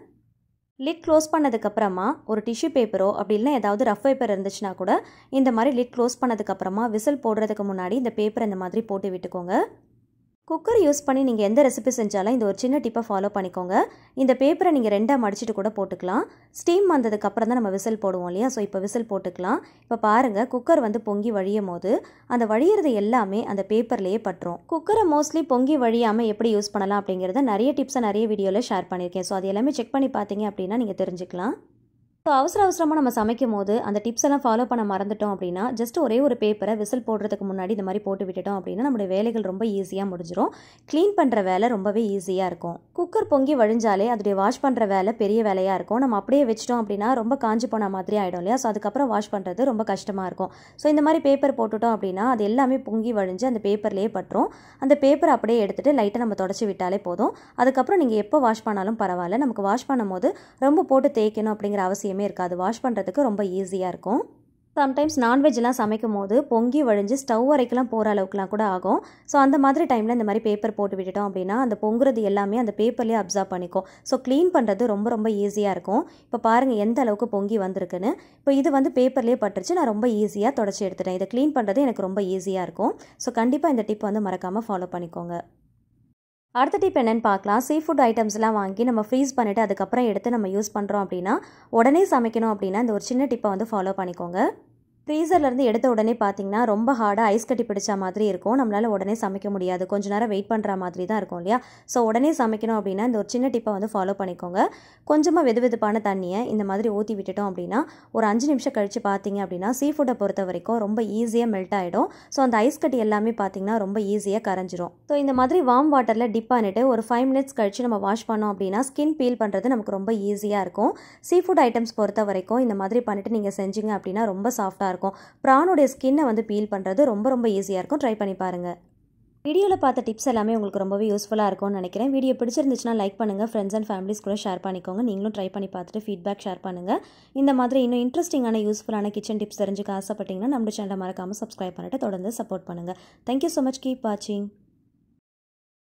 லிட் க்ளோஸ் பண்ணதுக்கப்புறமா ஒரு டிஷ்யூ பேப்பரோ அப்படி இல்லைனா ஏதாவது ரஃப் பேப்பர் இருந்துச்சுன்னா கூட இந்த மாதிரி லிட் க்ளோஸ் பண்ணதுக்கப்புறமா விசில் போடுறதுக்கு முன்னாடி இந்த பேப்பரை இந்த மாதிரி போட்டு விட்டுக்கோங்க. குக்கர் யூஸ் பண்ணி நீங்கள் எந்த ரெசிபி செஞ்சாலும் இந்த ஒரு சின்ன டிப்பை ஃபாலோ பண்ணிக்கோங்க. இந்த பேப்பரை நீங்கள் 2ஆக மடிச்சிட்டு கூட போட்டுக்கலாம். ஸ்டீம் வந்ததுக்கப்புறம் தான் நம்ம விசில் போடுவோம் இல்லையா, ஸோ இப்போ விசில் போட்டுக்கலாம். இப்போ பாருங்கள், குக்கர் வந்து பொங்கி வழியும் போது அந்த வழியிறது எல்லாமே அந்த பேப்பர்லேயே பட்டுரும். குக்கரை மோஸ்ட்லி பொங்கி வழியாமல் எப்படி யூஸ் பண்ணலாம் அப்படிங்கிறத நிறைய டிப்ஸை நிறைய வீடியோவில் ஷேர் பண்ணியிருக்கேன். ஸோ அது எல்லாமே செக் பண்ணி பார்த்தீங்க அப்படின்னா நீங்கள் தெரிஞ்சுக்கலாம். ஸோ அவசரமாக நம்ம சமைக்கும் போது அந்த டிப்ஸ் எல்லாம் ஃபாலோ பண்ண மறந்துட்டோம் அப்படின்னா ஜஸ்ட் ஒரே ஒரு பேப்பரை விசில் போடுறதுக்கு முன்னாடி இந்த மாதிரி போட்டு விட்டுட்டோம் அப்படின்னா நம்மளுடைய வேலைகள் ரொம்ப ஈஸியாக முடிஞ்சிடும். க்ளீன் பண்ணுற வேலை ரொம்பவே ஈஸியாக இருக்கும். குக்கர் பொங்கி வழிஞ்சாலே அதோடைய வாஷ் பண்ணுற வேலை பெரிய வேலையாக இருக்கும். நம்ம அப்படியே வச்சிட்டோம் அப்படின்னா ரொம்ப காஞ்சி போன மாதிரி ஆகிடும் இல்லையா, ஸோ அதுக்கப்புறம் வாஷ் பண்ணுறது ரொம்ப கஷ்டமாக இருக்கும். ஸோ இந்த மாதிரி பேப்பர் போட்டுட்டோம் அப்படின்னா அது எல்லாமே பொங்கி வழிஞ்சு அந்த பேப்பர்லேயே பட்டுரும். அந்த பேப்பர் அப்படியே எடுத்துகிட்டு லைட்டாக நம்ம தொடச்சி விட்டாலே போதும். அதுக்கப்புறம் நீங்கள் எப்போ வாஷ் பண்ணாலும் பரவாயில்ல. நமக்கு வாஷ் பண்ணும் போது ரொம்ப போட்டு தேய்க்கணும் அப்படிங்கிற அவசியம் இருக்காது. வாஷ் பண்ணுறதுக்கு ரொம்ப ஈஸியாக இருக்கும். சம்டைம்ஸ் நான்வெஜ்லாம் சமைக்கும் போது பொங்கி வழிஞ்சு ஸ்டவ் வரைக்கெல்லாம் போகிற அளவுக்குலாம் கூட ஆகும். ஸோ அந்த மாதிரி டைமில் இந்த மாதிரி பேப்பர் போட்டு விட்டுட்டோம் அப்படின்னா அந்த பொங்குறது எல்லாமே அந்த பேப்பர்லேயே அப்சர்வ் பண்ணிக்கும். ஸோ க்ளீன் பண்ணுறது ரொம்ப ரொம்ப ஈஸியாக இருக்கும். இப்போ பாருங்கள் எந்த அளவுக்கு பொங்கி வந்திருக்குன்னு. இப்போ இது வந்து பேப்பர்லேயே பட்டுருச்சு. நான் ரொம்ப ஈஸியாக தொடச்சி எடுத்துட்டேன். இதை க்ளீன் பண்ணுறது எனக்கு ரொம்ப ஈஸியாக இருக்கும். ஸோ கண்டிப்பாக இந்த டிப் வந்து மறக்காமல் ஃபாலோ பண்ணிக்கோங்க. அடுத்த டிப் என்னென்னு பார்க்கலாம். சீ ஃபுட் ஐட்டம்ஸ்லாம் வாங்கி நம்ம ஃப்ரீஸ் பண்ணிவிட்டு அதுக்கப்புறம் எடுத்து நம்ம யூஸ் பண்ணுறோம் அப்படின்னா உடனே சமைக்கணும் அப்படின்னா இந்த ஒரு சின்ன டிப்பை வந்து ஃபாலோ பண்ணிக்கோங்க. ஃப்ரீசர்லேருந்து எடுத்த உடனே பார்த்தீங்கன்னா ரொம்ப ஹார்டாக ஐஸ் கட்டி பிடிச்ச மாதிரி இருக்கும். நம்மளால் உடனே சமைக்க முடியாது. கொஞ்சம் நேரம் வெயிட் பண்ணுற மாதிரி தான் இருக்கும் இல்லையா. ஸோ உடனே சமைக்கணும் அப்படின்னா இந்த ஒரு சின்ன டிப்பை வந்து ஃபாலோ பண்ணிக்கோங்க. கொஞ்சமாக வெதுவெதுப்பான தண்ணியை இந்த மாதிரி ஊற்றி விட்டுட்டோம் அப்படின்னா ஒரு 5 நிமிஷம் கழித்து பார்த்தீங்க அப்படின்னா சீ ஃபுட்டை பொறுத்த வரைக்கும் ரொம்ப ஈஸியாக மெல்ட் ஆகிடும். ஸோ அந்த ஐஸ் கட்டி எல்லாமே பார்த்தீங்கன்னா ரொம்ப ஈஸியாக கரைஞ்சிரும். ஸோ இந்த மாதிரி வார்ம் வாட்டரில் டிப் பண்ணிவிட்டு ஒரு 5 மினிட்ஸ் கழித்து நம்ம வாஷ் பண்ணோம் அப்படின்னா ஸ்கின் பீல் பண்ணுறது நமக்கு ரொம்ப ஈஸியாக இருக்கும். சீ ஃபுட் ஐட்டம்ஸ் பொறுத்த வரைக்கும் இந்த மாதிரி பண்ணிவிட்டு நீங்கள் செஞ்சீங்க அப்படின்னா ரொம்ப சாஃப்டாக இருக்கும். பிரானுடைய ஸ்கின்னை வந்து பீல் பண்ணுறது ரொம்ப ரொம்ப ஈஸியாக இருக்கும். ட்ரை பண்ணி பாருங்கள். வீடியோவில் பார்த்த டிப்ஸ் எல்லாமே உங்களுக்கு ரொம்பவே யூஸ்ஃபுல்லாக இருக்கும்னு நினைக்கிறேன். வீடியோ பிடிச்சிருந்துச்சுன்னா லைக் பண்ணுங்கள். ஃப்ரெண்ட்ஸ் அண்ட் ஃபேமிலிஸ் கூட ஷேர் பண்ணிக்கோங்க. நீங்களும் ட்ரை பண்ணி பார்த்துட்டு ஃபீட்பேக் ஷேர் பண்ணுங்கள். இந்த மாதிரி இன்னும் இன்ட்ரெஸ்டிங்கான யூஸ்ஃபுல்லான கிச்சன் டிப்ஸ் தெரிஞ்சுக்க ஆசைப்பட்டீங்கன்னா நம்ம சேனலை மறக்காமல் சப்ஸ்கிரைப் பண்ணிட்டு தொடர்ந்து சப்போர்ட் பண்ணுங்கள். Thank you so much. கீப் வாட்சிங்.